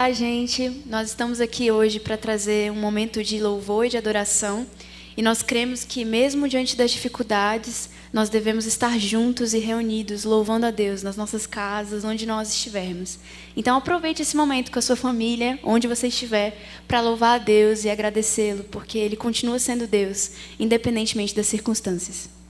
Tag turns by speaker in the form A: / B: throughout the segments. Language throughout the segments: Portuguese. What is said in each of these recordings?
A: Olá, gente. Nós estamos aqui hoje para trazer um momento de louvor e de adoração. E nós cremos que, mesmo diante das dificuldades, nós devemos estar juntos e reunidos, louvando a Deus nas nossas casas, onde nós estivermos. Então, aproveite esse momento com a sua família, onde você estiver, para louvar a Deus e agradecê-lo, porque Ele continua sendo Deus, independentemente das circunstâncias.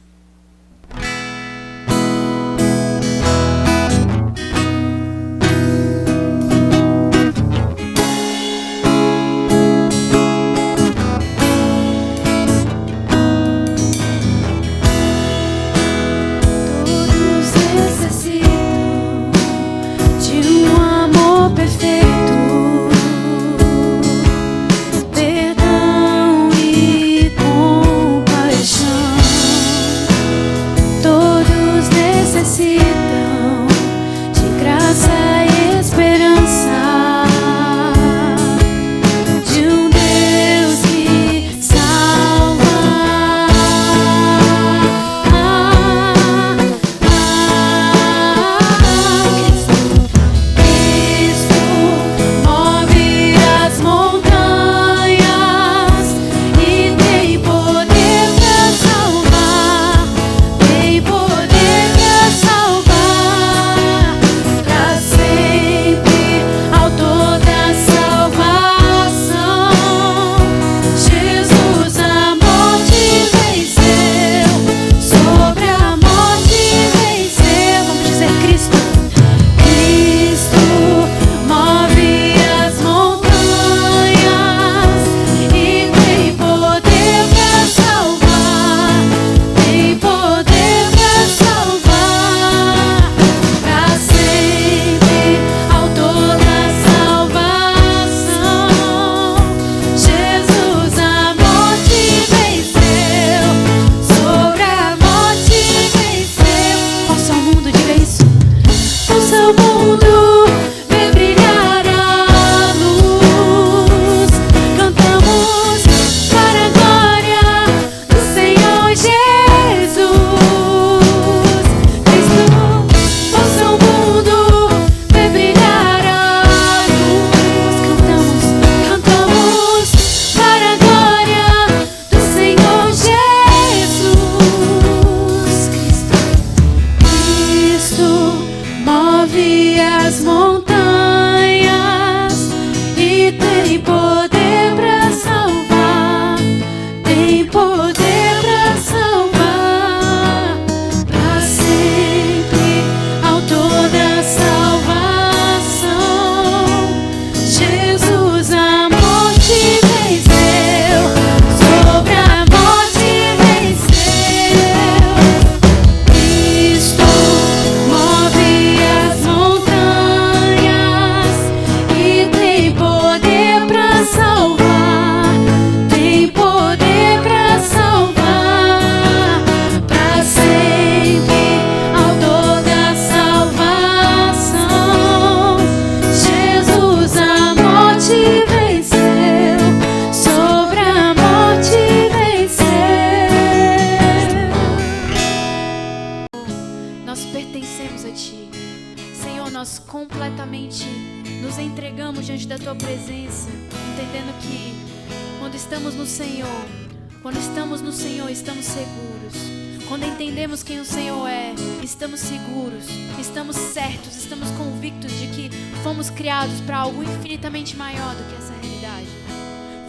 B: Para algo infinitamente maior do que essa realidade.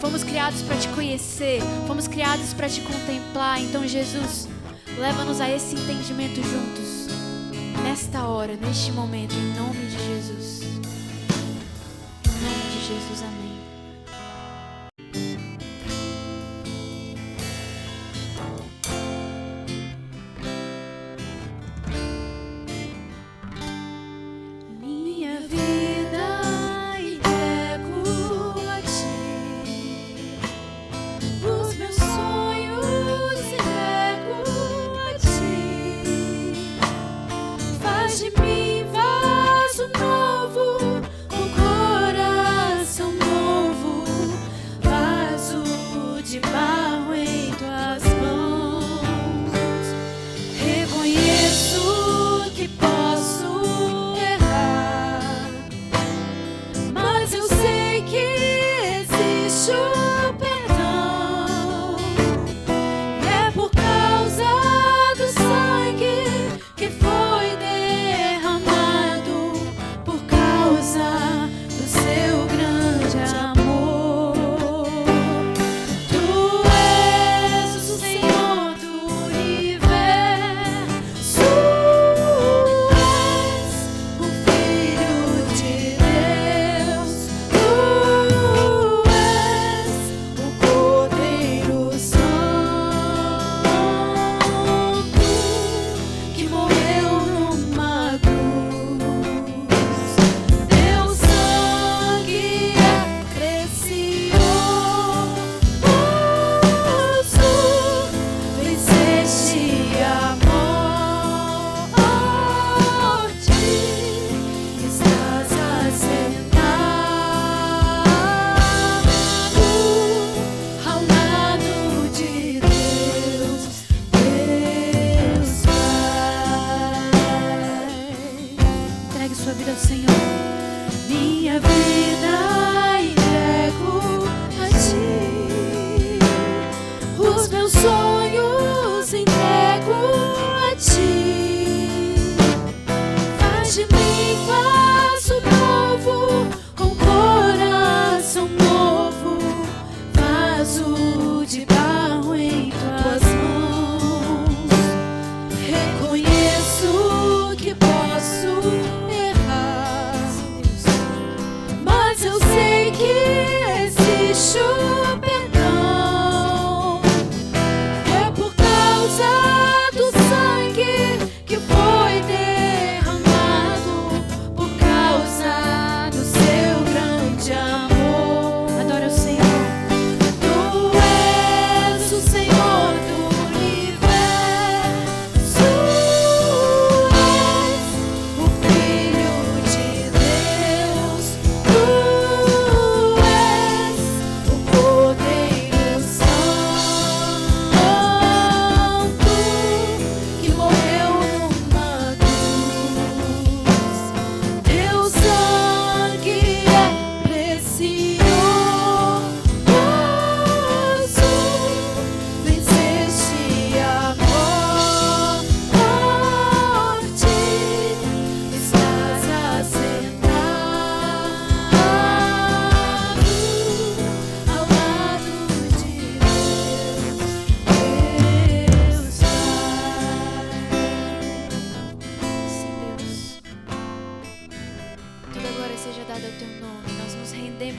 B: Fomos criados para te conhecer, fomos criados para te contemplar. Então, Jesus, leva-nos a esse entendimento juntos, nesta hora, neste momento, em nome de Jesus. Em nome de Jesus, amém.
C: De mim vaso novo, com coração novo.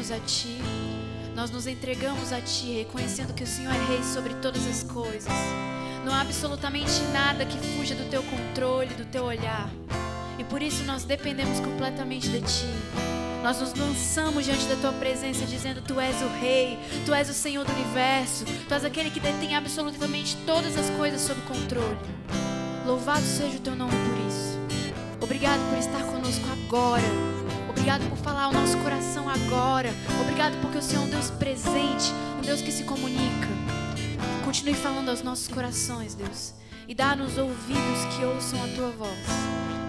B: rendemos a Ti. Nós nos entregamos a Ti, reconhecendo que o Senhor é Rei sobre todas as coisas. Não há absolutamente nada que fuja do Teu controle, do Teu olhar. E por isso nós dependemos completamente de Ti. Nós nos lançamos diante da Tua presença dizendo: Tu és o Rei, Tu és o Senhor do Universo, Tu és aquele que detém absolutamente todas as coisas sob controle. Louvado seja o Teu nome por isso. Obrigado por estar conosco agora. Obrigado por falar ao nosso coração agora. Obrigado porque o Senhor é um Deus presente, um Deus que se comunica. Continue falando aos nossos corações, Deus, e dá-nos ouvidos que ouçam a Tua voz.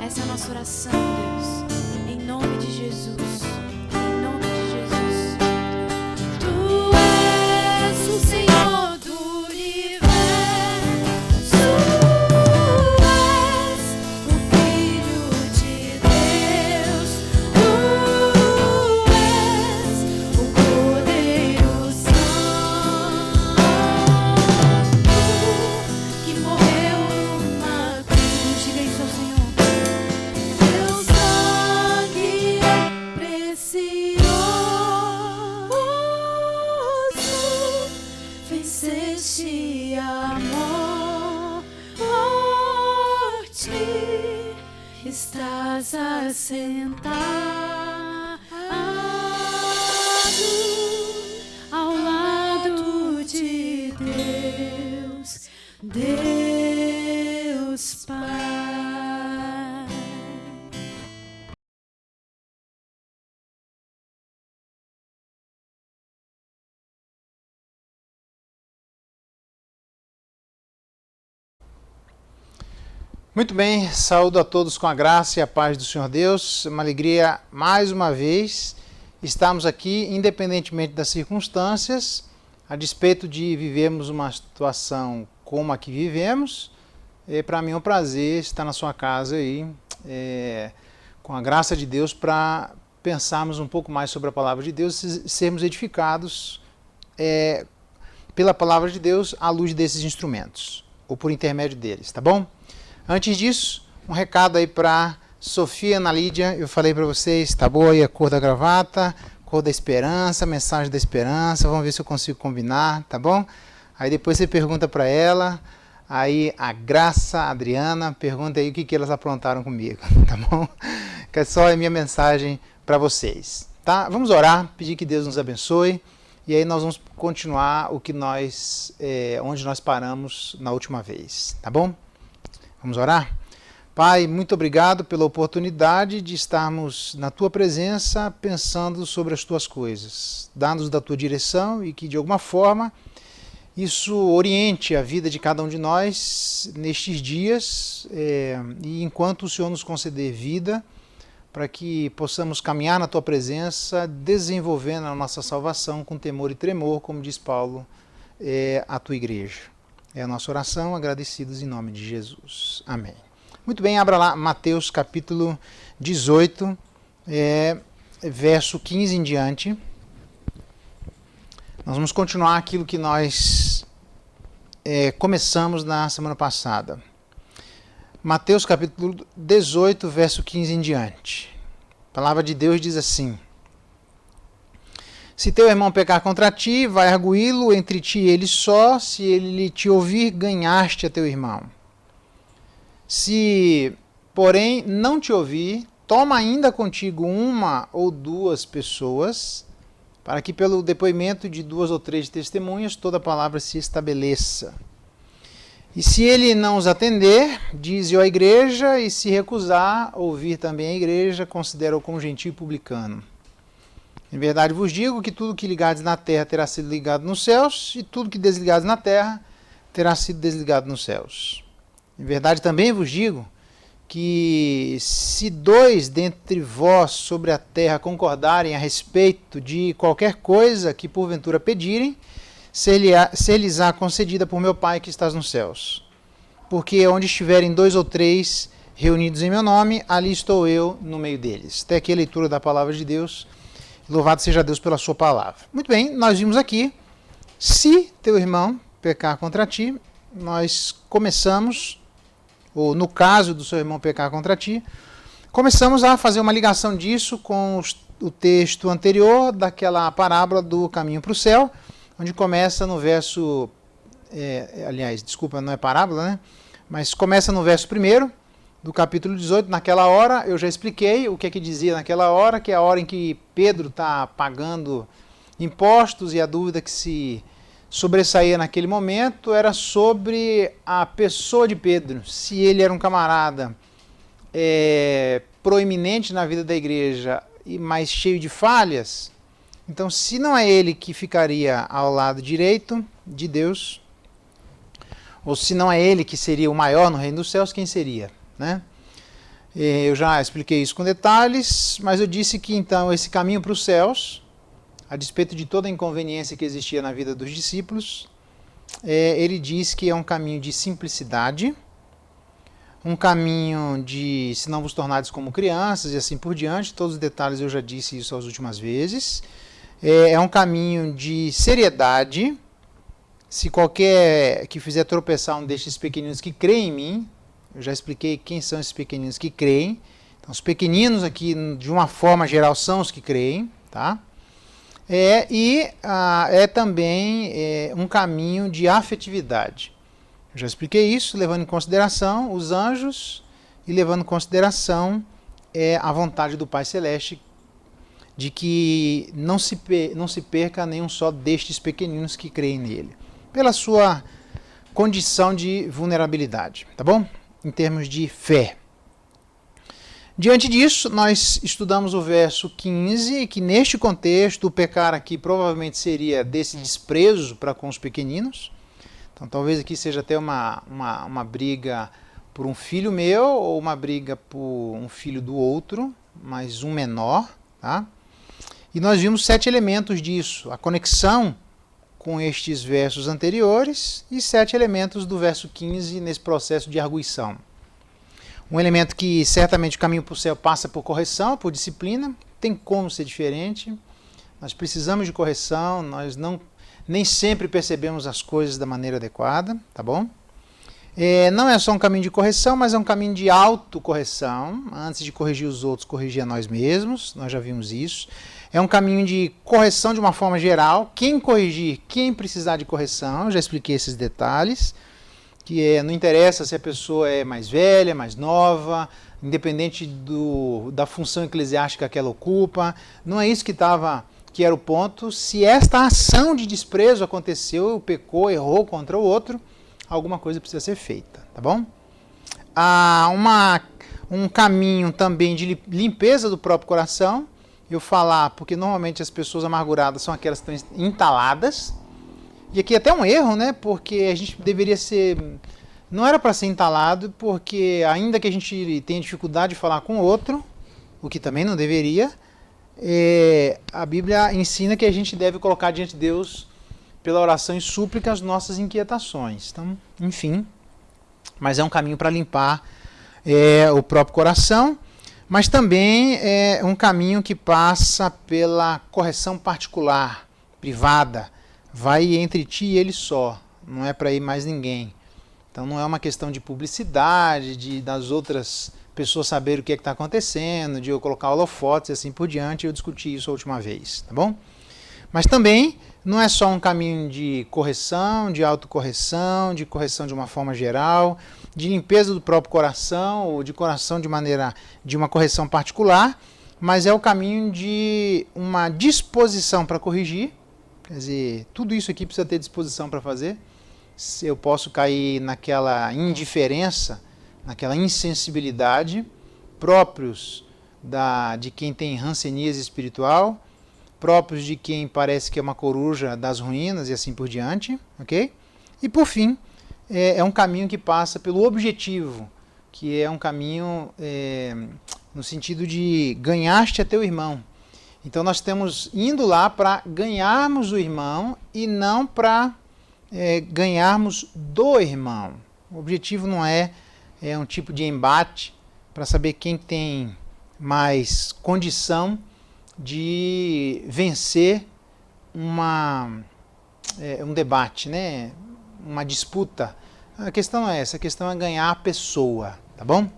B: Essa é a nossa oração, Deus, em nome de Jesus. Em nome de Jesus. Tu és o Senhor do universo. Estás assentado ao lado de Deus, Deus Pai.
C: Muito bem, saúdo a todos com a graça e a paz do Senhor Deus. Uma alegria mais uma vez estarmos aqui, independentemente das circunstâncias, a despeito de vivermos uma situação como a que vivemos. Para mim é um prazer estar na sua casa aí, com a graça de Deus, para pensarmos um pouco mais sobre a palavra de Deus e sermos edificados pela palavra de Deus à luz desses instrumentos, ou por intermédio deles, tá bom? Antes disso, um recado aí para Sofia e Ana Lídia. Eu falei para vocês, tá boa aí a cor da gravata, cor da esperança, mensagem da esperança. Vamos ver se eu consigo combinar, tá bom? Aí depois você pergunta para ela. Aí a Graça, a Adriana, pergunta aí o que elas aprontaram comigo, tá bom? Que é só a minha mensagem para vocês, tá? Vamos orar, pedir que Deus nos abençoe. E aí nós vamos continuar onde nós paramos na última vez, tá bom? Vamos orar? Pai, muito obrigado pela oportunidade de estarmos na Tua presença pensando sobre as Tuas coisas. Dá-nos da Tua direção e que de alguma forma isso oriente a vida de cada um de nós nestes dias e enquanto o Senhor nos conceder vida, para que possamos caminhar na Tua presença, desenvolvendo a nossa salvação com temor e tremor, como diz Paulo, a Tua igreja. É a nossa oração, agradecidos em nome de Jesus. Amém. Muito bem, abra lá Mateus capítulo 18, verso 15 em diante. Nós vamos continuar aquilo que nós começamos na semana passada. Mateus capítulo 18, verso 15 em diante. A palavra de Deus diz assim: Se teu irmão pecar contra ti, vai arguí-lo entre ti e ele só. Se ele te ouvir, ganhaste a teu irmão. Se, porém, não te ouvir, toma ainda contigo uma ou duas pessoas, para que pelo depoimento de 2 ou 3 testemunhas toda a palavra se estabeleça. E se ele não os atender, dize-o à igreja, e se recusar ouvir também a igreja, considera-o como gentio e publicano. Em verdade vos digo que tudo que ligardes na terra terá sido ligado nos céus, e tudo que desligardes na terra terá sido desligado nos céus. Em verdade também vos digo que se 2 dentre vós sobre a terra concordarem a respeito de qualquer coisa que porventura pedirem, ser-lhes-á concedida por meu Pai que estás nos céus. Porque onde estiverem 2 ou 3 reunidos em meu nome, ali estou eu no meio deles. Até aqui a leitura da palavra de Deus. Louvado seja Deus pela sua palavra. Muito bem, nós vimos aqui, se teu irmão pecar contra ti, nós começamos, ou no caso do seu irmão pecar contra ti, começamos a fazer uma ligação disso com os o texto anterior daquela parábola do caminho para o céu, onde começa no verso... aliás, desculpa, não é parábola, né? Mas começa no verso 1º do capítulo 18. Naquela hora, eu já expliquei o que é que dizia naquela hora, que é a hora em que Pedro está pagando impostos, e a dúvida que se sobressaía naquele momento era sobre a pessoa de Pedro, se ele era um camarada proeminente na vida da igreja, mas cheio de falhas. Então, se não é ele que ficaria ao lado direito de Deus, ou se não é ele que seria o maior no reino dos céus, quem seria, né? Eu já expliquei isso com detalhes, mas eu disse que então esse caminho para os céus, a despeito de toda a inconveniência que existia na vida dos discípulos, ele diz que é um caminho de simplicidade, um caminho de se não vos tornares como crianças e assim por diante. Todos os detalhes eu já disse isso as últimas vezes. É um caminho de seriedade. Se qualquer que fizer tropeçar um destes pequeninos que crê em mim, eu já expliquei quem são esses pequeninos que creem. Então, os pequeninos aqui, de uma forma geral, são os que creem, tá? É também um caminho de afetividade. Eu já expliquei isso, levando em consideração os anjos e levando em consideração a vontade do Pai Celeste de que não se perca nenhum só destes pequeninos que creem nele, pela sua condição de vulnerabilidade, tá bom? Em termos de fé. Diante disso, nós estudamos o verso 15, que neste contexto o pecar aqui provavelmente seria desse desprezo para com os pequeninos. Então talvez aqui seja até uma briga por um filho meu, ou uma briga por um filho do outro, mas um menor, tá? E nós vimos 7 elementos disso, a conexão com estes versos anteriores e 7 elementos do verso 15 nesse processo de arguição. Um elemento que certamente o caminho para o céu passa por correção, por disciplina, tem como ser diferente. Nós precisamos de correção, nós nem sempre percebemos as coisas da maneira adequada, tá bom? Não é só um caminho de correção, mas é um caminho de autocorreção. Antes de corrigir os outros, corrigir a nós mesmos, nós já vimos isso. É um caminho de correção de uma forma geral. Quem corrigir, quem precisar de correção, eu já expliquei esses detalhes. Que não interessa se a pessoa é mais velha, mais nova, independente da função eclesiástica que ela ocupa. Não é isso que era o ponto. Se esta ação de desprezo aconteceu, pecou, errou contra o outro, alguma coisa precisa ser feita, tá bom? Há um caminho também de limpeza do próprio coração. Eu falar, porque normalmente as pessoas amarguradas são aquelas que estão entaladas. E aqui até um erro, né? Porque a gente deveria ser... Não era para ser entalado, porque ainda que a gente tenha dificuldade de falar com o outro, o que também não deveria, a Bíblia ensina que a gente deve colocar diante de Deus, pela oração e súplica, as nossas inquietações. Então, enfim, mas é um caminho para limpar o próprio coração, mas também é um caminho que passa pela correção particular, privada. Vai entre ti e ele só, não é para ir mais ninguém. Então não é uma questão de publicidade, das outras pessoas saberem o que está acontecendo, de eu colocar holofotes e assim por diante. Eu discuti isso a última vez, tá bom? Mas também não é só um caminho de correção, de autocorreção, de correção de uma forma geral, de limpeza do próprio coração, ou de coração de uma correção particular, mas é o caminho de uma disposição para corrigir. Quer dizer, tudo isso aqui precisa ter disposição para fazer. Se eu posso cair naquela indiferença, naquela insensibilidade, próprios de quem tem hanseníase espiritual, próprios de quem parece que é uma coruja das ruínas e assim por diante, ok? E por fim, é um caminho que passa pelo objetivo, que é um caminho no sentido de ganhaste a teu irmão. Então nós estamos indo lá para ganharmos o irmão e não para ganharmos do irmão. O objetivo não é um tipo de embate para saber quem tem mais condição de vencer um debate, né? Uma disputa. A questão não é essa, a questão é ganhar a pessoa, tá bom?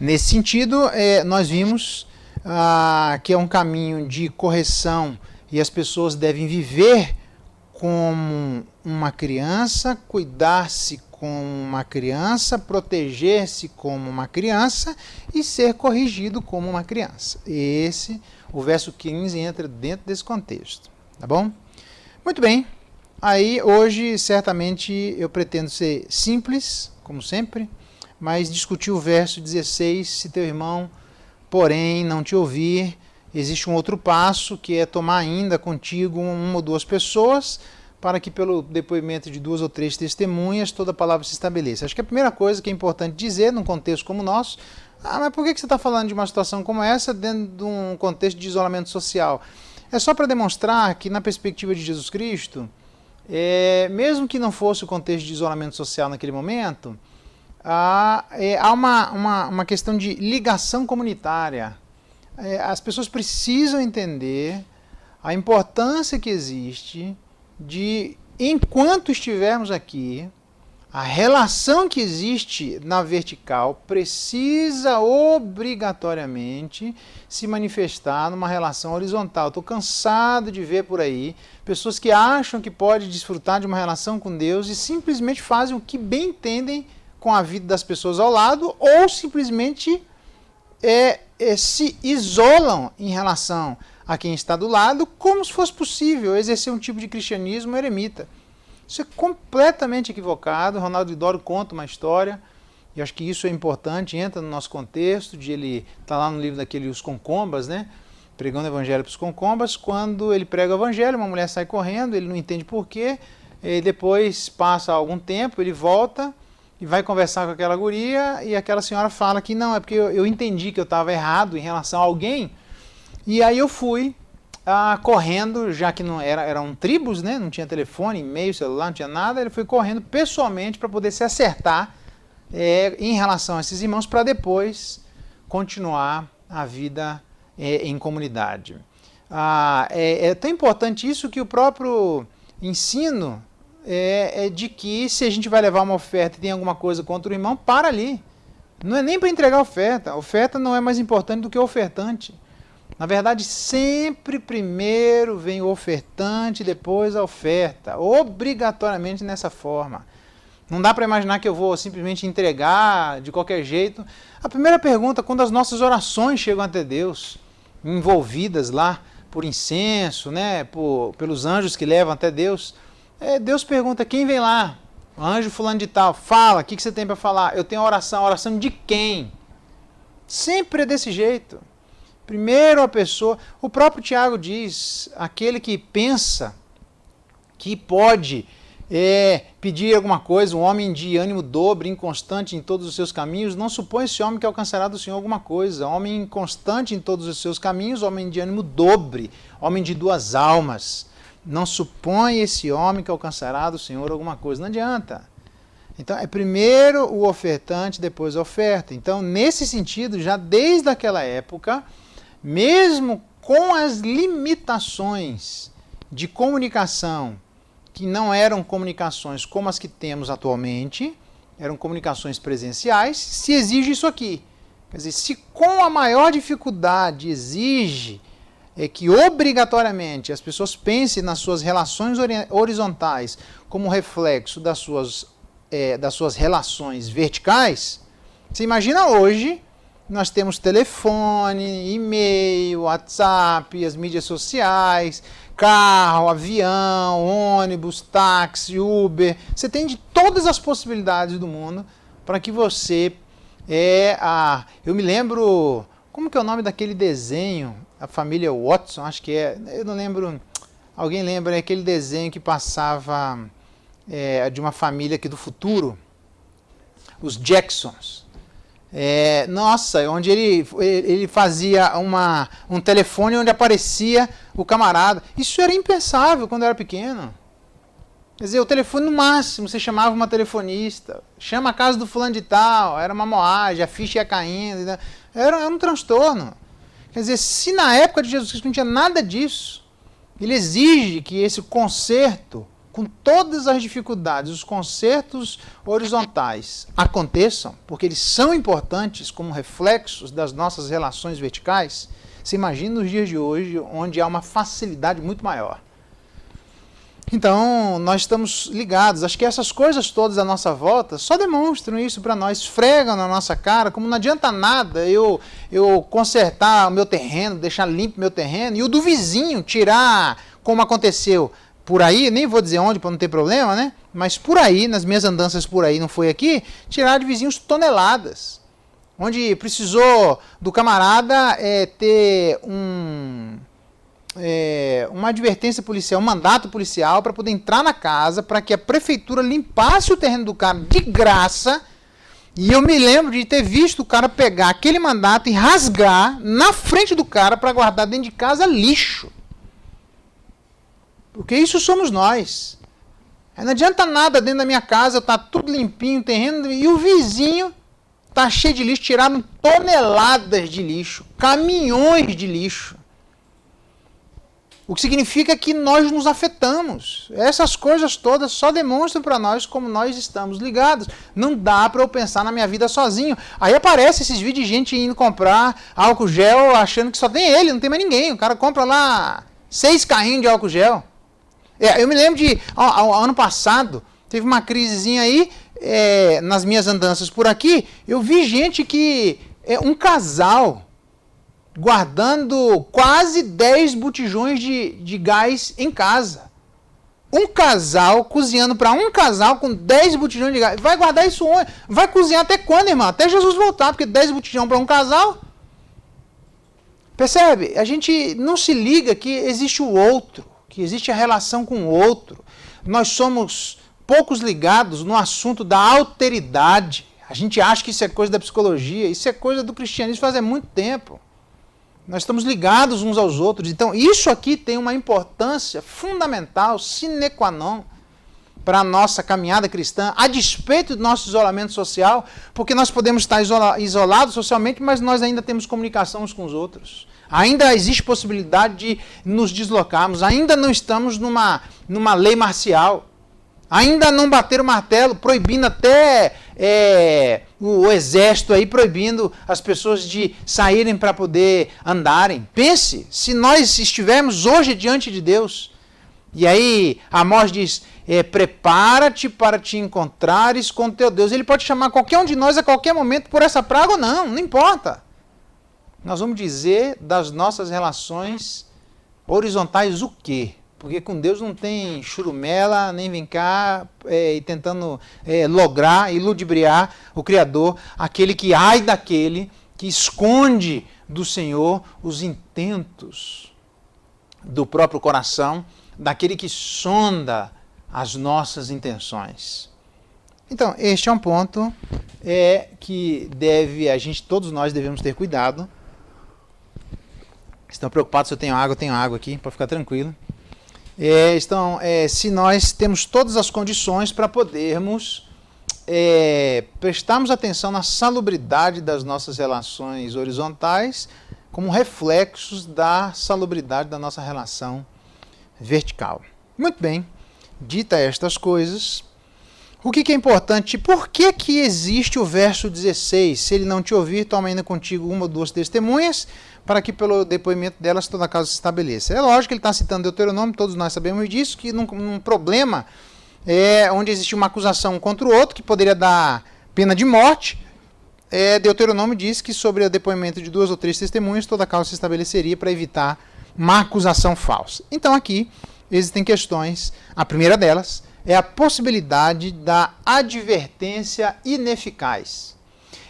C: Nesse sentido, nós vimos que é um caminho de correção e as pessoas devem viver como uma criança, cuidar-se como uma criança, proteger-se como uma criança e ser corrigido como uma criança. O verso 15 entra dentro desse contexto, tá bom? Muito bem, aí hoje certamente eu pretendo ser simples, como sempre, mas discutir o verso 16, se teu irmão, porém, não te ouvir, existe um outro passo, que é tomar ainda contigo uma ou duas pessoas, para que pelo depoimento de 2 ou 3 testemunhas toda a palavra se estabeleça. Acho que a primeira coisa que é importante dizer, num contexto como o nosso, mas por que você está falando de uma situação como essa dentro de um contexto de isolamento social? É só para demonstrar que, na perspectiva de Jesus Cristo, mesmo que não fosse o contexto de isolamento social naquele momento, há uma questão de ligação comunitária. As pessoas precisam entender a importância que existe de, enquanto estivermos aqui, a relação que existe na vertical precisa obrigatoriamente se manifestar numa relação horizontal. Estou cansado de ver por aí pessoas que acham que podem desfrutar de uma relação com Deus e simplesmente fazem o que bem entendem com a vida das pessoas ao lado, ou simplesmente se isolam em relação a quem está do lado, como se fosse possível exercer um tipo de cristianismo eremita. Isso é completamente equivocado. Ronaldo Lidório conta uma história, e acho que isso é importante, entra no nosso contexto, de ele está lá no livro daquele Os Concombas, né? Pregando o evangelho para os concombas. Quando ele prega o evangelho, uma mulher sai correndo, ele não entende porquê, e depois passa algum tempo, ele volta e vai conversar com aquela guria, e aquela senhora fala que não, é porque eu entendi que eu estava errado em relação a alguém, e aí eu fui correndo, já que não eram tribos, né? Não tinha telefone, e-mail, celular, não tinha nada, ele foi correndo pessoalmente para poder se acertar em relação a esses irmãos, para depois continuar a vida em comunidade. É tão importante isso que o próprio ensino de que, se a gente vai levar uma oferta e tem alguma coisa contra o irmão, para ali. Não é nem para entregar a oferta não é mais importante do que o ofertante. Na verdade, sempre primeiro vem o ofertante, depois a oferta, obrigatoriamente nessa forma. Não dá para imaginar que eu vou simplesmente entregar de qualquer jeito. A primeira pergunta, quando as nossas orações chegam até Deus, envolvidas lá por incenso, né, pelos anjos que levam até Deus, Deus pergunta, quem vem lá? O anjo fulano de tal, fala, o que você tem para falar? Eu tenho oração de quem? Sempre é desse jeito. Primeiro a pessoa, o próprio Tiago diz, aquele que pensa que pode pedir alguma coisa, um homem de ânimo dobre, inconstante em todos os seus caminhos, não supõe esse homem que alcançará do Senhor alguma coisa. Homem inconstante em todos os seus caminhos, homem de ânimo dobre, homem de 2 almas. Não supõe esse homem que alcançará do Senhor alguma coisa. Não adianta. Então, é primeiro o ofertante, depois a oferta. Então, nesse sentido, já desde aquela época, mesmo com as limitações de comunicação, que não eram comunicações como as que temos atualmente, eram comunicações presenciais, se exige isso aqui. Quer dizer, se com a maior dificuldade exige que obrigatoriamente as pessoas pensem nas suas relações horizontais como reflexo das suas relações verticais, você imagina hoje. Nós temos telefone, e-mail, WhatsApp, as mídias sociais, carro, avião, ônibus, táxi, Uber. Você tem de todas as possibilidades do mundo para que você... Eu me lembro... Como que é o nome daquele desenho? A família Watson, acho que é... Eu não lembro... Alguém lembra aquele desenho que passava de uma família aqui do futuro? Os Jacksons. Onde ele fazia um telefone onde aparecia o camarada. Isso era impensável quando eu era pequeno. Quer dizer, o telefone no máximo, você chamava uma telefonista, chama a casa do fulano de tal, era uma moagem, a ficha ia caindo, era um transtorno. Quer dizer, se na época de Jesus Cristo não tinha nada disso, ele exige que esse conserto, com todas as dificuldades, os concertos horizontais aconteçam, porque eles são importantes como reflexos das nossas relações verticais. Você imagina nos dias de hoje, onde há uma facilidade muito maior. Então, nós estamos ligados. Acho que essas coisas todas à nossa volta só demonstram isso para nós, esfregam na nossa cara, como não adianta nada eu consertar o meu terreno, deixar limpo meu terreno, e o do vizinho tirar, como aconteceu por aí, nem vou dizer onde para não ter problema, né? Mas por aí, nas minhas andanças por aí, não foi aqui, tirar de vizinhos toneladas. Onde precisou do camarada ter uma advertência policial, um mandato policial para poder entrar na casa, para que a prefeitura limpasse o terreno do cara de graça. E eu me lembro de ter visto o cara pegar aquele mandato e rasgar na frente do cara para guardar dentro de casa lixo. Porque isso somos nós. Não adianta nada dentro da minha casa, tá tudo limpinho o terreno, e o vizinho tá cheio de lixo, tiraram toneladas de lixo, caminhões de lixo. O que significa que nós nos afetamos. Essas coisas todas só demonstram para nós como nós estamos ligados. Não dá para eu pensar na minha vida sozinho. Aí aparece esses vídeos de gente indo comprar álcool gel achando que só tem ele, não tem mais ninguém. O cara compra lá 6 carrinhos de álcool gel. Eu me lembro de, ano passado, teve uma crisezinha aí, nas minhas andanças por aqui, eu vi gente que, um casal, guardando quase 10 botijões de gás em casa. Um casal cozinhando para um casal com 10 botijões de gás. Vai guardar isso onde? Vai cozinhar até quando, irmão? Até Jesus voltar, porque 10 botijões para um casal. Percebe? A gente não se liga que existe o outro, que existe a relação com o outro. Nós somos poucos ligados no assunto da alteridade. A gente acha que isso é coisa da psicologia, isso é coisa do cristianismo faz muito tempo. Nós estamos ligados uns aos outros. Então, isso aqui tem uma importância fundamental, sine qua non, para a nossa caminhada cristã, a despeito do nosso isolamento social, porque nós podemos estar isolados socialmente, mas nós ainda temos comunicação uns com os outros. Ainda existe possibilidade de nos deslocarmos, ainda não estamos numa lei marcial. Ainda não bateram o martelo, proibindo até o exército aí, proibindo as pessoas de saírem para poder andarem. Pense, se nós estivermos hoje diante de Deus, e aí Amós diz, prepara-te para te encontrares com teu Deus. Ele pode chamar qualquer um de nós a qualquer momento por essa praga ou não, não importa. Nós vamos dizer das nossas relações horizontais o quê? Porque com Deus não tem churumela, nem vem cá e tentando lograr e ludibriar o Criador, aquele que ai daquele que esconde do Senhor os intentos do próprio coração, daquele que sonda as nossas intenções. Então, este é um ponto que todos nós devemos ter cuidado. Estão preocupados se eu tenho água aqui, para ficar tranquilo. Se nós temos todas as condições para podermos prestarmos atenção na salubridade das nossas relações horizontais como reflexos da salubridade da nossa relação vertical. Muito bem, dita estas coisas, o que é importante? Por que existe o verso 16? Se ele não te ouvir, toma ainda contigo 1 ou 2 testemunhas, para que pelo depoimento delas toda a causa se estabeleça. É lógico que ele está citando Deuteronômio, todos nós sabemos disso, que num problema onde existe uma acusação contra o outro, que poderia dar pena de morte, Deuteronômio diz que sobre o depoimento de 2 ou 3 testemunhas, toda a causa se estabeleceria para evitar uma acusação falsa. Então aqui existem questões, a primeira delas é a possibilidade da advertência ineficaz.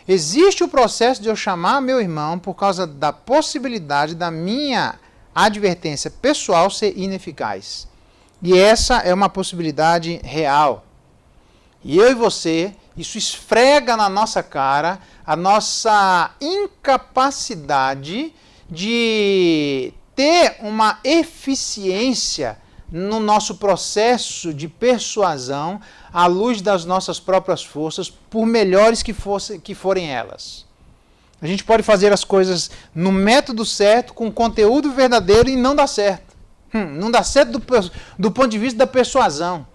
C: Existe o processo de eu chamar meu irmão por causa da possibilidade da minha advertência pessoal ser ineficaz. E essa é uma possibilidade real. E eu e você, isso esfrega na nossa cara a nossa incapacidade de ter uma eficiência no nosso processo de persuasão à luz das nossas próprias forças, por melhores que forem elas. A gente pode fazer as coisas no método certo, com conteúdo verdadeiro e não dá certo. Não dá certo do ponto de vista da persuasão.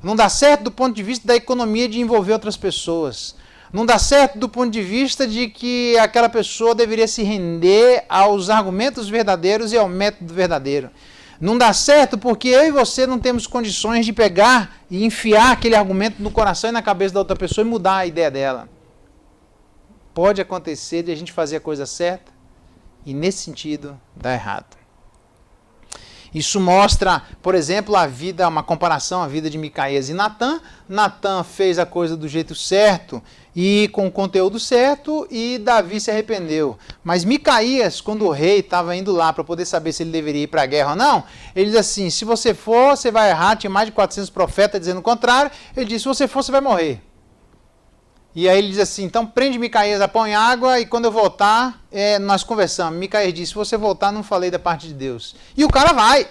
C: Não dá certo do ponto de vista da economia de envolver outras pessoas. Não dá certo do ponto de vista de que aquela pessoa deveria se render aos argumentos verdadeiros e ao método verdadeiro. Não dá certo porque eu e você não temos condições de pegar e enfiar aquele argumento no coração e na cabeça da outra pessoa e mudar a ideia dela. Pode acontecer de a gente fazer a coisa certa e, nesse sentido, dar errado. Isso mostra, por exemplo, uma comparação à vida de Micaías e Natã. Natã fez a coisa do jeito certo e com o conteúdo certo, e Davi se arrependeu. Mas Micaías, quando o rei estava indo lá para poder saber se ele deveria ir para a guerra ou não, ele diz assim: se você for, você vai errar. Tinha mais de 400 profetas dizendo o contrário. Ele disse: se você for, você vai morrer. E aí ele diz assim: então prende Micaías, põe água, e quando eu voltar, nós conversamos. Micaías disse: se você voltar, não falei da parte de Deus. E o cara vai.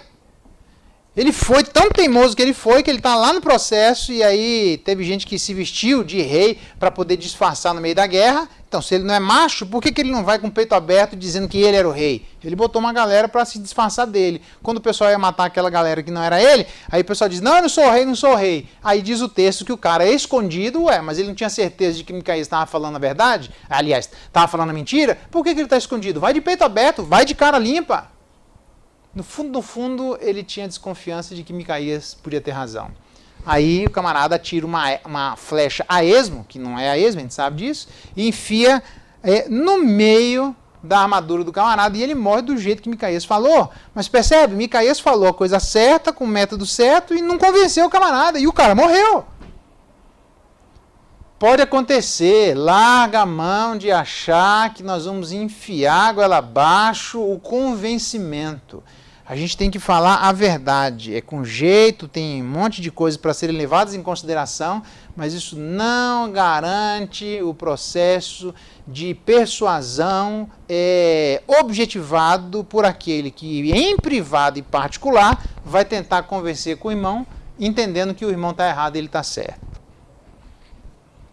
C: Ele foi tão teimoso que ele está lá no processo, e aí teve gente que se vestiu de rei para poder disfarçar no meio da guerra. Então, se ele não é macho, por que ele não vai com o peito aberto dizendo que ele era o rei? Ele botou uma galera para se disfarçar dele. Quando o pessoal ia matar aquela galera que não era ele, aí o pessoal diz: não, eu não sou o rei, não sou o rei. Aí diz o texto que o cara é escondido, mas ele não tinha certeza de que Micaías estava falando a verdade? Aliás, estava falando a mentira? Por que ele está escondido? Vai de peito aberto, vai de cara limpa. No fundo, ele tinha desconfiança de que Micaías podia ter razão. Aí o camarada tira uma flecha a esmo, que não é a esmo, a gente sabe disso, e enfia no meio da armadura do camarada, e ele morre do jeito que Micaías falou. Mas percebe, Micaías falou a coisa certa, com o método certo, e não convenceu o camarada, e o cara morreu. Pode acontecer, larga a mão de achar que nós vamos enfiar goela abaixo o convencimento. A gente tem que falar a verdade. É com jeito, tem um monte de coisas para serem levadas em consideração, mas isso não garante o processo de persuasão objetivado por aquele que, em privado e particular, vai tentar convencer com o irmão, entendendo que o irmão está errado e ele está certo.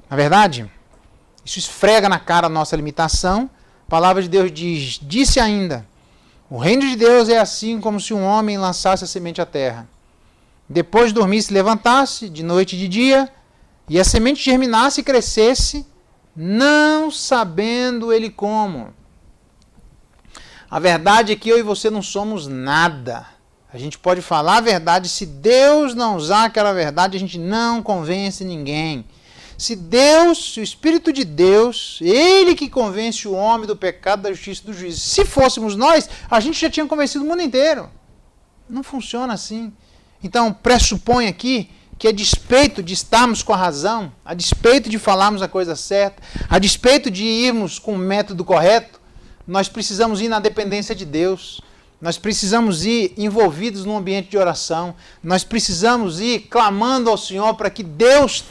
C: Na verdade, isso esfrega na cara a nossa limitação. A palavra de Deus diz: disse ainda, o reino de Deus é assim como se um homem lançasse a semente à terra. Depois de dormir, se levantasse, de noite e de dia, e a semente germinasse e crescesse, não sabendo ele como. A verdade é que eu e você não somos nada. A gente pode falar a verdade, se Deus não usar aquela verdade, a gente não convence ninguém. Se Deus, se o Espírito de Deus, Ele que convence o homem do pecado, da justiça e do juízo, se fôssemos nós, a gente já tinha convencido o mundo inteiro. Não funciona assim. Então, pressupõe aqui que a despeito de estarmos com a razão, a despeito de falarmos a coisa certa, a despeito de irmos com o método correto, nós precisamos ir na dependência de Deus. Nós precisamos ir envolvidos num ambiente de oração. Nós precisamos ir clamando ao Senhor para que Deus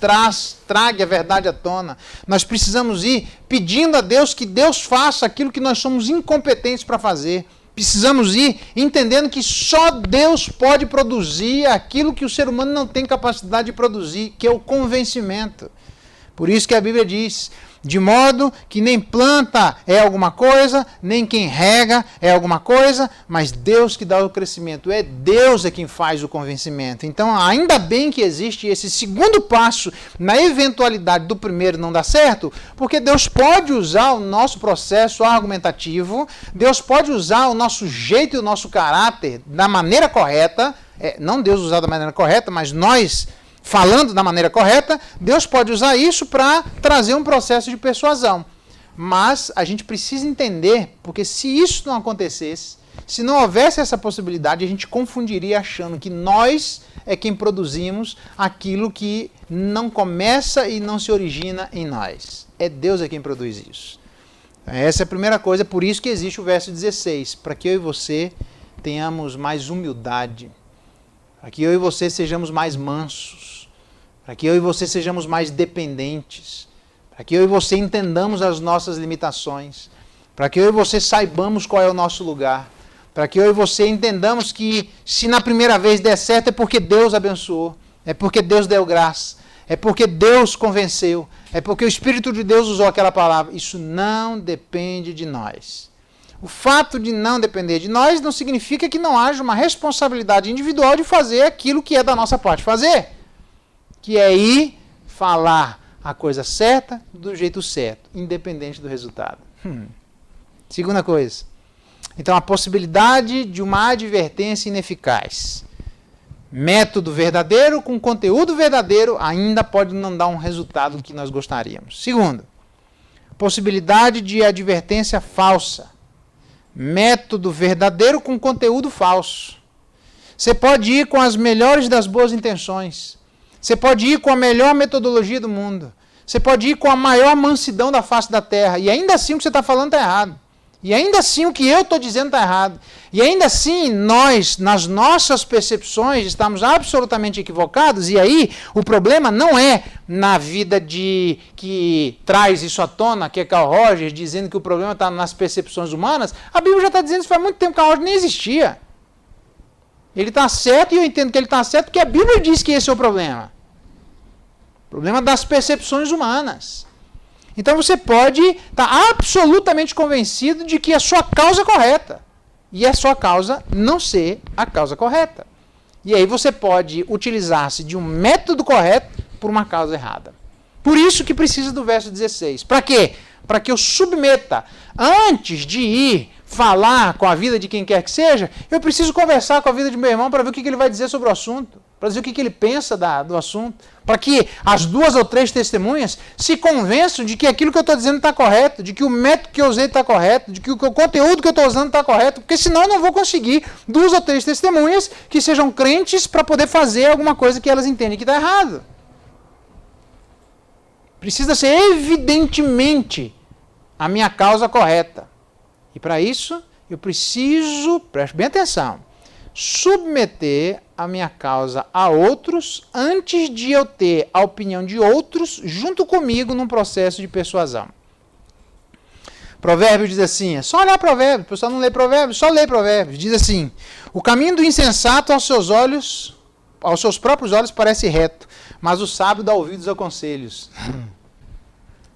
C: traga a verdade à tona. Nós precisamos ir pedindo a Deus que Deus faça aquilo que nós somos incompetentes para fazer. Precisamos ir entendendo que só Deus pode produzir aquilo que o ser humano não tem capacidade de produzir, que é o convencimento. Por isso que a Bíblia diz: de modo que nem planta é alguma coisa, nem quem rega é alguma coisa, mas Deus que dá o crescimento. É Deus quem faz o convencimento. Então, ainda bem que existe esse segundo passo na eventualidade do primeiro não dar certo, porque Deus pode usar o nosso processo argumentativo, Deus pode usar o nosso jeito e o nosso caráter da maneira correta, não Deus usar da maneira correta, mas nós falando da maneira correta, Deus pode usar isso para trazer um processo de persuasão. Mas a gente precisa entender, porque se isso não acontecesse, se não houvesse essa possibilidade, a gente confundiria achando que nós é quem produzimos aquilo que não começa e não se origina em nós. É Deus quem produz isso. Essa é a primeira coisa, por isso que existe o verso 16, para que eu e você tenhamos mais humildade, para que eu e você sejamos mais mansos, para que eu e você sejamos mais dependentes, para que eu e você entendamos as nossas limitações, para que eu e você saibamos qual é o nosso lugar, para que eu e você entendamos que se na primeira vez der certo é porque Deus abençoou, é porque Deus deu graça, é porque Deus convenceu, é porque o Espírito de Deus usou aquela palavra. Isso não depende de nós. O fato de não depender de nós não significa que não haja uma responsabilidade individual de fazer aquilo que é da nossa parte fazer, que é ir falar a coisa certa do jeito certo, independente do resultado. Segunda coisa. Então, a possibilidade de uma advertência ineficaz. Método verdadeiro com conteúdo verdadeiro ainda pode não dar um resultado que nós gostaríamos. Segundo, possibilidade de advertência falsa. Método verdadeiro com conteúdo falso. Você pode ir com as melhores das boas intenções. Você pode ir com a melhor metodologia do mundo. Você pode ir com a maior mansidão da face da terra. E ainda assim o que você está falando está errado. E ainda assim o que eu estou dizendo está errado. E ainda assim nós, nas nossas percepções, estamos absolutamente equivocados. E aí o problema não é na vida de que traz isso à tona, que é Carl Rogers, dizendo que o problema está nas percepções humanas. A Bíblia já está dizendo isso faz muito tempo, que Carl Rogers nem existia. Ele está certo e eu entendo que ele está certo porque a Bíblia diz que esse é o problema. O problema das percepções humanas. Então você pode estar absolutamente convencido de que a sua causa é correta. E a sua causa não ser a causa correta. E aí você pode utilizar-se de um método correto por uma causa errada. Por isso que precisa do verso 16. Para quê? Para que eu submeta, antes de ir falar com a vida de quem quer que seja, eu preciso conversar com a vida de meu irmão para ver o que ele vai dizer sobre o assunto, para dizer o que ele pensa do assunto, para que as 2 ou 3 testemunhas se convençam de que aquilo que eu estou dizendo está correto, de que o método que eu usei está correto, de que o conteúdo que eu estou usando está correto, porque senão eu não vou conseguir 2 ou 3 testemunhas que sejam crentes para poder fazer alguma coisa que elas entendem que está errado. Precisa ser evidentemente a minha causa correta. E para isso, eu preciso, preste bem atenção, submeter a minha causa a outros antes de eu ter a opinião de outros junto comigo num processo de persuasão. Provérbios diz assim, é só olhar Provérbios, o pessoal não lê Provérbios, só lê Provérbios. Diz assim, o caminho do insensato aos seus próprios olhos parece reto, mas o sábio dá ouvidos a conselhos.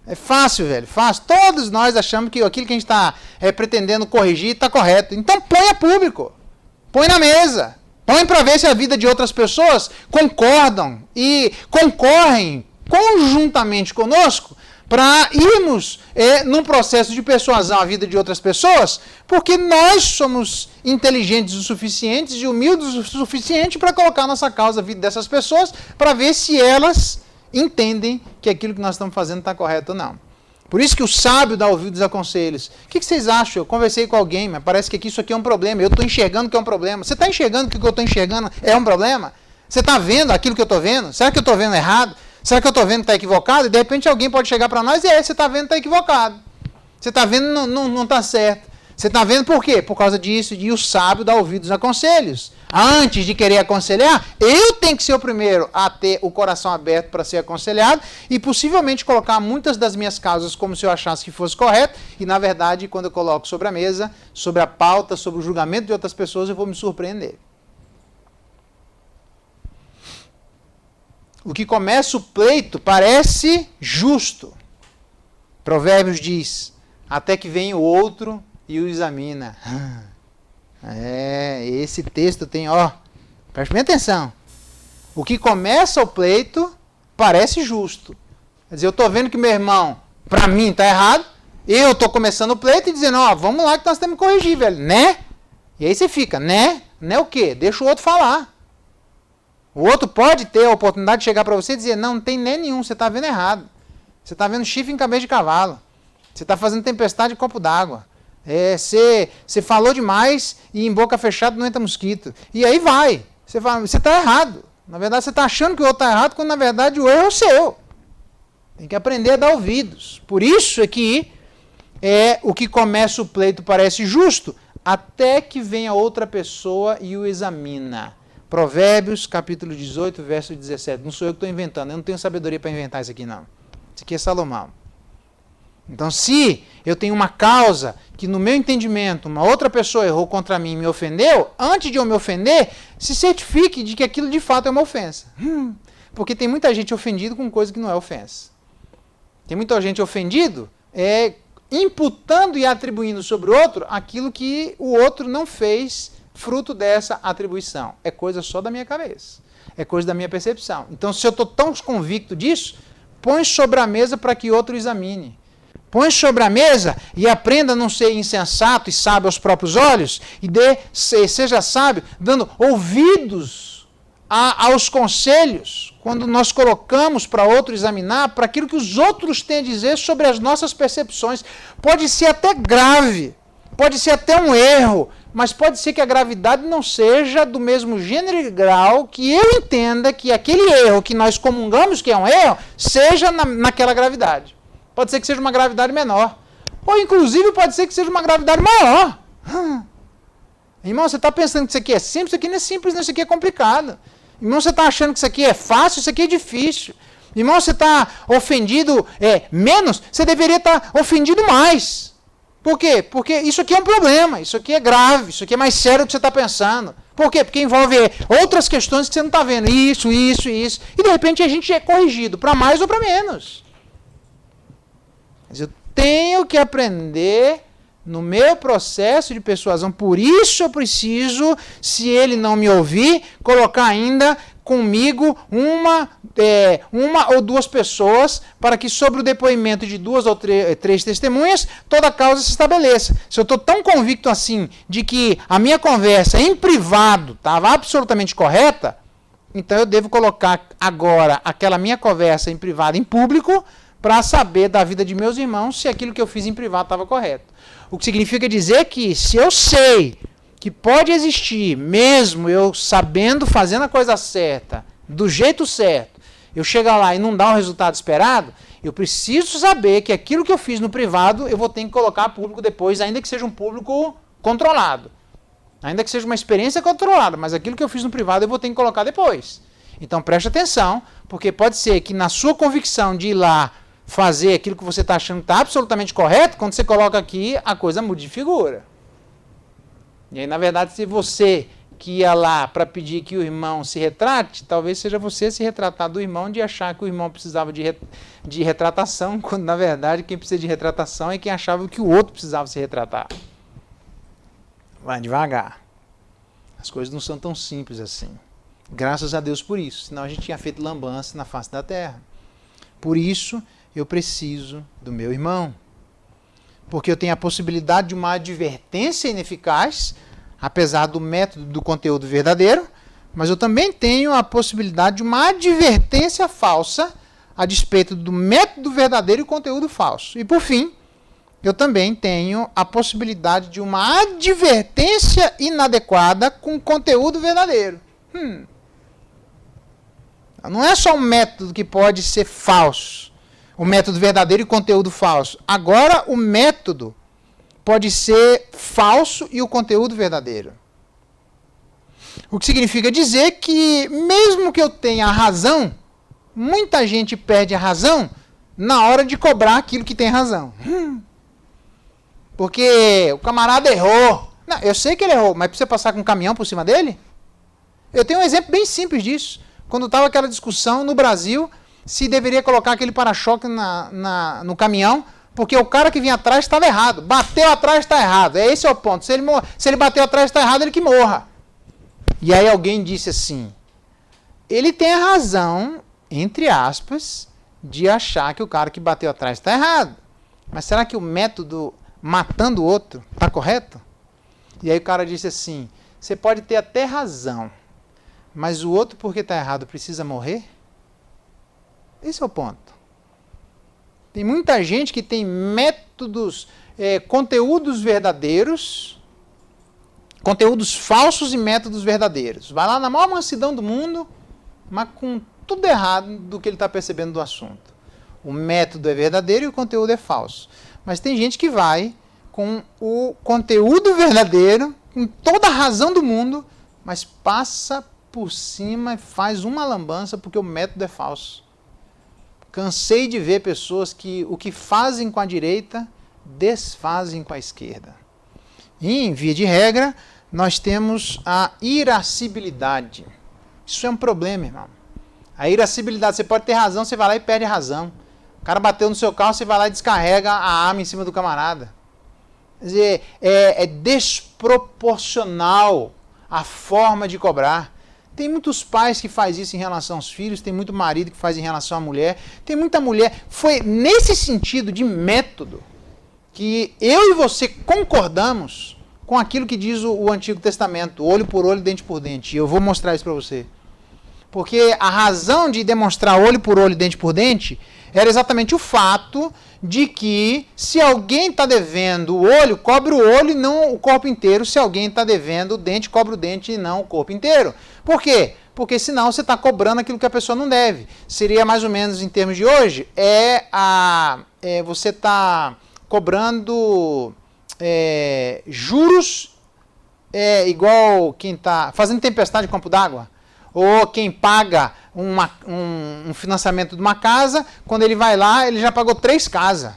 C: É fácil, velho, fácil. Todos nós achamos que aquilo que a gente está pretendendo corrigir está correto. Então põe a público, põe na mesa, põe para ver se a vida de outras pessoas concordam e concorrem conjuntamente conosco para irmos num processo de persuasão à vida de outras pessoas, porque nós somos inteligentes o suficiente e humildes o suficiente para colocar nossa causa, a vida dessas pessoas, para ver se elas entendem que aquilo que nós estamos fazendo está correto ou não. Por isso que o sábio dá ouvidos a conselhos. O que vocês acham? Eu conversei com alguém, mas parece que isso aqui é um problema. Eu estou enxergando que é um problema. Você está enxergando que o que eu estou enxergando é um problema? Você está vendo aquilo que eu estou vendo? Será que eu estou vendo errado? Será que eu estou vendo que está equivocado? E de repente alguém pode chegar para nós e você está vendo que está equivocado. Você está vendo que não está certo. Você está vendo por quê? Por causa disso, e o sábio dá ouvidos a conselhos. Antes de querer aconselhar, eu tenho que ser o primeiro a ter o coração aberto para ser aconselhado e possivelmente colocar muitas das minhas causas como se eu achasse que fosse correto e, na verdade, quando eu coloco sobre a mesa, sobre a pauta, sobre o julgamento de outras pessoas, eu vou me surpreender. O que começa o pleito parece justo. Provérbios diz, até que vem o outro e o examina. Esse texto tem, preste bem atenção. O que começa o pleito parece justo. Quer dizer, eu estou vendo que meu irmão, para mim, está errado, eu estou começando o pleito e dizendo, vamos lá que nós temos que corrigir, velho, né? E aí você fica, né? Né o quê? Deixa o outro falar. O outro pode ter a oportunidade de chegar para você e dizer, não tem nem nenhum, você está vendo errado. Você está vendo chifre em cabeça de cavalo. Você está fazendo tempestade em copo d'água. Você falou demais e em boca fechada não entra mosquito. E aí vai. Você está errado. Na verdade, você está achando que o outro está errado, quando na verdade o erro é o seu. Tem que aprender a dar ouvidos. Por isso é que o que começa o pleito parece justo, até que venha outra pessoa e o examina. Provérbios, capítulo 18, verso 17. Não sou eu que estou inventando. Eu não tenho sabedoria para inventar isso aqui, não. Isso aqui é Salomão. Então, se eu tenho uma causa que, no meu entendimento, uma outra pessoa errou contra mim e me ofendeu, antes de eu me ofender, se certifique de que aquilo de fato é uma ofensa. Porque tem muita gente ofendida com coisa que não é ofensa. Tem muita gente ofendido imputando e atribuindo sobre o outro aquilo que o outro não fez fruto dessa atribuição. É coisa só da minha cabeça. É coisa da minha percepção. Então, se eu estou tão convicto disso, põe sobre a mesa para que outro examine. Põe sobre a mesa e aprenda a não ser insensato e sábio aos próprios olhos, e seja sábio, dando ouvidos aos conselhos, quando nós colocamos para outro examinar, para aquilo que os outros têm a dizer sobre as nossas percepções. Pode ser até grave, pode ser até um erro, mas pode ser que a gravidade não seja do mesmo gênero e grau que eu entenda que aquele erro que nós comungamos que é um erro, seja naquela gravidade. Pode ser que seja uma gravidade menor. Ou, inclusive, pode ser que seja uma gravidade maior. Irmão, você está pensando que isso aqui é simples? Isso aqui não é simples, não. Isso aqui é complicado. Irmão, você está achando que isso aqui é fácil? Isso aqui é difícil. Irmão, você está ofendido menos? Você deveria estar ofendido mais. Por quê? Porque isso aqui é um problema. Isso aqui é grave. Isso aqui é mais sério do que você está pensando. Por quê? Porque envolve outras questões que você não está vendo. Isso. E, de repente, a gente é corrigido para mais ou para menos. Mas eu tenho que aprender no meu processo de persuasão. Por isso eu preciso, se ele não me ouvir, colocar ainda comigo uma ou duas pessoas, para que sobre o depoimento de duas ou três testemunhas, toda a causa se estabeleça. Se eu estou tão convicto assim de que a minha conversa em privado estava absolutamente correta, então eu devo colocar agora aquela minha conversa em privado em público, para saber da vida de meus irmãos se aquilo que eu fiz em privado estava correto. O que significa dizer que se eu sei que pode existir, mesmo eu sabendo, fazendo a coisa certa, do jeito certo, eu chegar lá e não dar o resultado esperado, eu preciso saber que aquilo que eu fiz no privado, eu vou ter que colocar público depois, ainda que seja um público controlado. Ainda que seja uma experiência controlada, mas aquilo que eu fiz no privado eu vou ter que colocar depois. Então preste atenção, porque pode ser que na sua convicção de ir lá fazer aquilo que você está achando que está absolutamente correto, quando você coloca aqui, a coisa muda de figura. E aí, na verdade, se você que ia lá para pedir que o irmão se retrate, talvez seja você se retratar do irmão de achar que o irmão precisava de retratação, quando, na verdade, quem precisa de retratação é quem achava que o outro precisava se retratar. Vai devagar. As coisas não são tão simples assim. Graças a Deus por isso, senão a gente tinha feito lambança na face da terra. Por isso, eu preciso do meu irmão. Porque eu tenho a possibilidade de uma advertência ineficaz, apesar do método do conteúdo verdadeiro, mas eu também tenho a possibilidade de uma advertência falsa, a despeito do método verdadeiro e conteúdo falso. E por fim, eu também tenho a possibilidade de uma advertência inadequada com conteúdo verdadeiro. Não é só um método que pode ser falso, o método verdadeiro e conteúdo falso. Agora o método pode ser falso e o conteúdo verdadeiro. O que significa dizer que, mesmo que eu tenha a razão, muita gente perde a razão na hora de cobrar aquilo que tem razão. Porque o camarada errou. Não, eu sei que ele errou, mas precisa passar com um caminhão por cima dele? Eu tenho um exemplo bem simples disso. Quando estava aquela discussão no Brasil, se deveria colocar aquele para-choque no caminhão, porque o cara que vinha atrás estava errado. Bateu atrás está errado. Esse é o ponto. Se ele bateu atrás está errado, ele que morra. E aí alguém disse assim, ele tem a razão, entre aspas, de achar que o cara que bateu atrás está errado. Mas será que o método matando o outro está correto? E aí o cara disse assim, você pode ter até razão, mas o outro, porque está errado, precisa morrer? Esse é o ponto. Tem muita gente que tem métodos, conteúdos verdadeiros, conteúdos falsos e métodos verdadeiros. Vai lá na maior mansidão do mundo, mas com tudo errado do que ele está percebendo do assunto. O método é verdadeiro e o conteúdo é falso. Mas tem gente que vai com o conteúdo verdadeiro, com toda a razão do mundo, mas passa por cima e faz uma lambança porque o método é falso. Cansei de ver pessoas que o que fazem com a direita, desfazem com a esquerda. E, em via de regra, nós temos a irascibilidade. Isso é um problema, irmão. A irascibilidade, você pode ter razão, você vai lá e perde a razão. O cara bateu no seu carro, você vai lá e descarrega a arma em cima do camarada. Quer dizer, é desproporcional a forma de cobrar. Tem muitos pais que fazem isso em relação aos filhos, tem muito marido que faz em relação à mulher, tem muita mulher. Foi nesse sentido de método que eu e você concordamos com aquilo que diz o Antigo Testamento, olho por olho, dente por dente. E eu vou mostrar isso para você. Porque a razão de demonstrar olho por olho, dente por dente, era exatamente o fato de que se alguém está devendo o olho, cobre o olho e não o corpo inteiro. Se alguém está devendo o dente, cobre o dente e não o corpo inteiro. Por quê? Porque senão você está cobrando aquilo que a pessoa não deve. Seria mais ou menos, em termos de hoje, você está cobrando juros igual quem está fazendo tempestade de copo d'água. Ou quem paga um financiamento de uma casa, quando ele vai lá, ele já pagou 3 casas.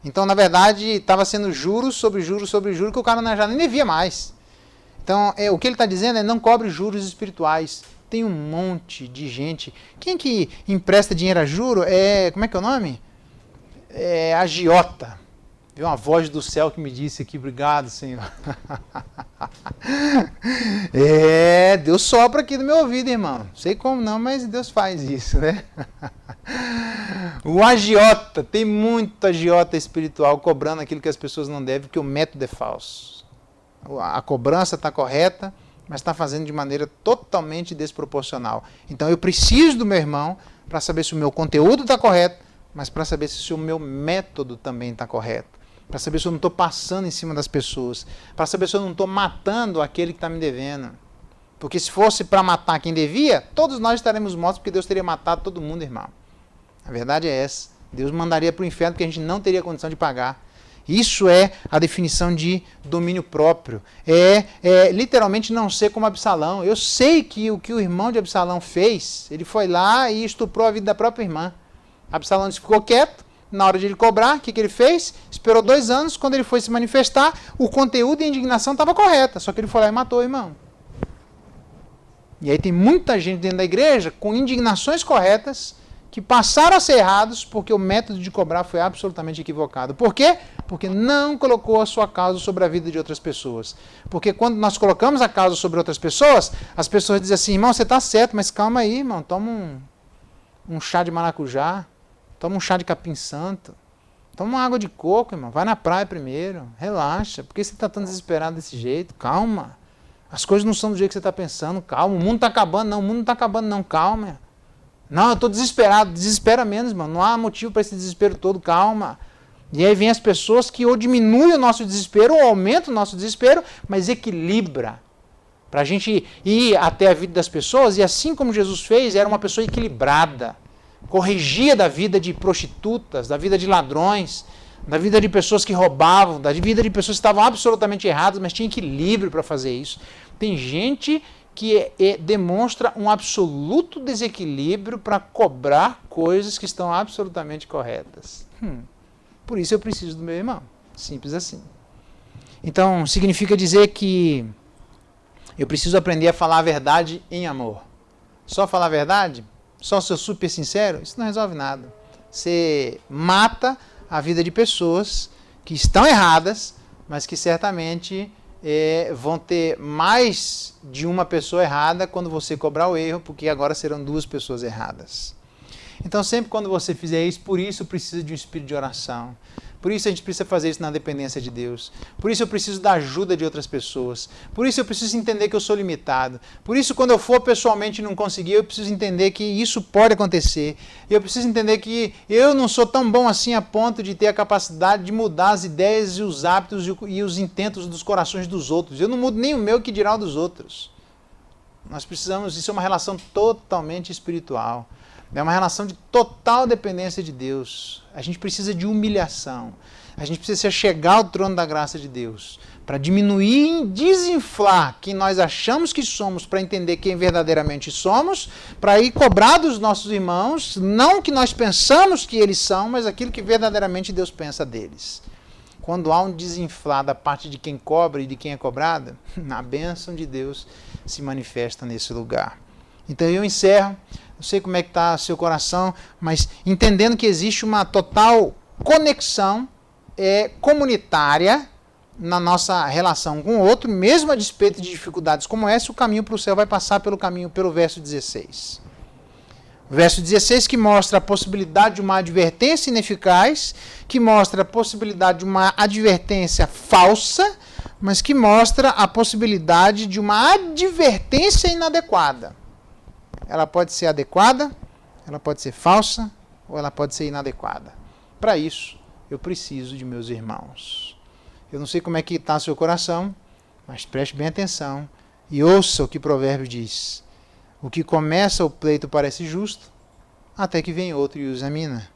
C: Então, na verdade, estava sendo juros sobre juros sobre juros que o cara já nem devia mais. Então, o que ele está dizendo é não cobre juros espirituais. Tem um monte de gente. Quem que empresta dinheiro a juro como é que é o nome? Agiota. Veio uma voz do céu que me disse aqui, obrigado, Senhor. Deus sopra aqui no meu ouvido, irmão. Não sei como não, mas Deus faz isso, né? O agiota, tem muito agiota espiritual cobrando aquilo que as pessoas não devem, porque o método é falso. A cobrança está correta, mas está fazendo de maneira totalmente desproporcional. Então eu preciso do meu irmão para saber se o meu conteúdo está correto, mas para saber se o meu método também está correto. Para saber se eu não estou passando em cima das pessoas. Para saber se eu não estou matando aquele que está me devendo. Porque se fosse para matar quem devia, todos nós estaremos mortos, porque Deus teria matado todo mundo, irmão. A verdade é essa. Deus mandaria para o inferno, porque a gente não teria condição de pagar. Isso é a definição de domínio próprio. Literalmente não ser como Absalão. Eu sei que o que o irmão de Absalão fez, ele foi lá e estuprou a vida da própria irmã. Absalão ficou quieto. Na hora de ele cobrar, o que ele fez? Esperou 2 anos, quando ele foi se manifestar, o conteúdo e a indignação estava correta, só que ele foi lá e matou o irmão. E aí tem muita gente dentro da igreja com indignações corretas que passaram a ser errados porque o método de cobrar foi absolutamente equivocado. Por quê? Porque não colocou a sua causa sobre a vida de outras pessoas. Porque quando nós colocamos a causa sobre outras pessoas, as pessoas dizem assim, irmão, você está certo, mas calma aí, irmão, toma um chá de maracujá. Toma um chá de capim santo. Toma uma água de coco, irmão. Vai na praia primeiro. Relaxa. Por que você está tão desesperado desse jeito? Calma. As coisas não são do jeito que você está pensando. Calma. O mundo está acabando. Não, o mundo não está acabando, não. Calma. Não, eu estou desesperado. Desespera menos, irmão. Não há motivo para esse desespero todo. Calma. E aí vem as pessoas que ou diminuem o nosso desespero ou aumentam o nosso desespero, mas equilibra. Para a gente ir até a vida das pessoas. E assim como Jesus fez, era uma pessoa equilibrada. Corrigia da vida de prostitutas, da vida de ladrões, da vida de pessoas que roubavam, da vida de pessoas que estavam absolutamente erradas, mas tinha equilíbrio para fazer isso. Tem gente que demonstra um absoluto desequilíbrio para cobrar coisas que estão absolutamente corretas. Por isso eu preciso do meu irmão. Simples assim. Então, significa dizer que eu preciso aprender a falar a verdade em amor. Só falar a verdade? Só ser super sincero? Isso não resolve nada. Você mata a vida de pessoas que estão erradas, mas que certamente vão ter mais de uma pessoa errada quando você cobrar o erro, porque agora serão 2 pessoas erradas. Então, sempre quando você fizer isso, por isso precisa de um espírito de oração. Por isso a gente precisa fazer isso na dependência de Deus. Por isso eu preciso da ajuda de outras pessoas. Por isso eu preciso entender que eu sou limitado. Por isso, quando eu for pessoalmente e não conseguir, eu preciso entender que isso pode acontecer. Eu preciso entender que eu não sou tão bom assim a ponto de ter a capacidade de mudar as ideias e os hábitos e os intentos dos corações dos outros. Eu não mudo nem o meu, que dirá o dos outros. Nós precisamos, isso é uma relação totalmente espiritual. É uma relação de total dependência de Deus. A gente precisa de humilhação. A gente precisa chegar ao trono da graça de Deus para diminuir e desinflar quem nós achamos que somos, para entender quem verdadeiramente somos, para ir cobrar dos nossos irmãos, não o que nós pensamos que eles são, mas aquilo que verdadeiramente Deus pensa deles. Quando há um desinflar da parte de quem cobra e de quem é cobrada, a bênção de Deus se manifesta nesse lugar. Então eu encerro. Não sei como é que está o seu coração, mas entendendo que existe uma total conexão comunitária na nossa relação com o outro, mesmo a despeito de dificuldades como essa, o caminho para o céu vai passar pelo verso 16. O verso 16 que mostra a possibilidade de uma advertência ineficaz, que mostra a possibilidade de uma advertência falsa, mas que mostra a possibilidade de uma advertência inadequada. Ela pode ser adequada, ela pode ser falsa, ou ela pode ser inadequada. Para isso, eu preciso de meus irmãos. Eu não sei como é que está seu coração, mas preste bem atenção e ouça o que o provérbio diz. O que começa o pleito parece justo, até que vem outro e o examina.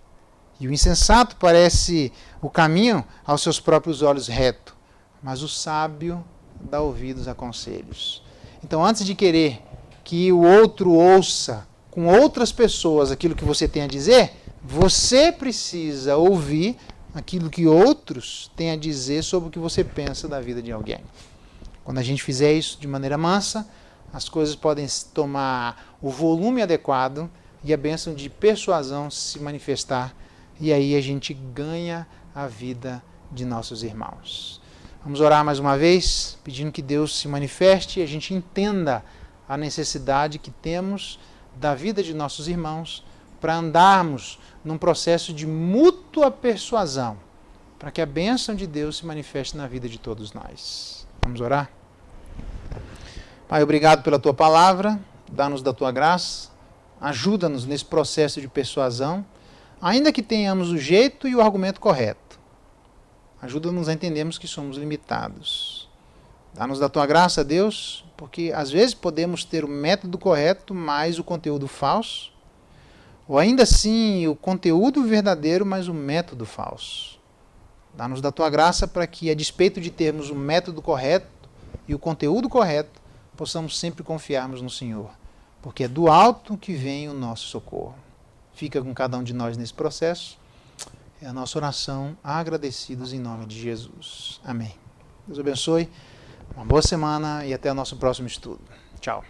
C: E o insensato parece o caminho aos seus próprios olhos reto, mas o sábio dá ouvidos a conselhos. Então, antes de querer que o outro ouça com outras pessoas aquilo que você tem a dizer, você precisa ouvir aquilo que outros têm a dizer sobre o que você pensa da vida de alguém. Quando a gente fizer isso de maneira mansa, as coisas podem tomar o volume adequado e a bênção de persuasão se manifestar, e aí a gente ganha a vida de nossos irmãos. Vamos orar mais uma vez, pedindo que Deus se manifeste e a gente entenda a necessidade que temos da vida de nossos irmãos para andarmos num processo de mútua persuasão, para que a bênção de Deus se manifeste na vida de todos nós. Vamos orar? Pai, obrigado pela Tua palavra, dá-nos da Tua graça, ajuda-nos nesse processo de persuasão, ainda que tenhamos o jeito e o argumento correto. Ajuda-nos a entendermos que somos limitados. Dá-nos da Tua graça, Deus, porque às vezes podemos ter o método correto, mas o conteúdo falso, ou ainda assim o conteúdo verdadeiro, mas o método falso. Dá-nos da Tua graça para que, a despeito de termos o método correto e o conteúdo correto, possamos sempre confiarmos no Senhor, porque é do alto que vem o nosso socorro. Fica com cada um de nós nesse processo. É a nossa oração, agradecidos em nome de Jesus. Amém. Deus abençoe, uma boa semana e até o nosso próximo estudo. Tchau.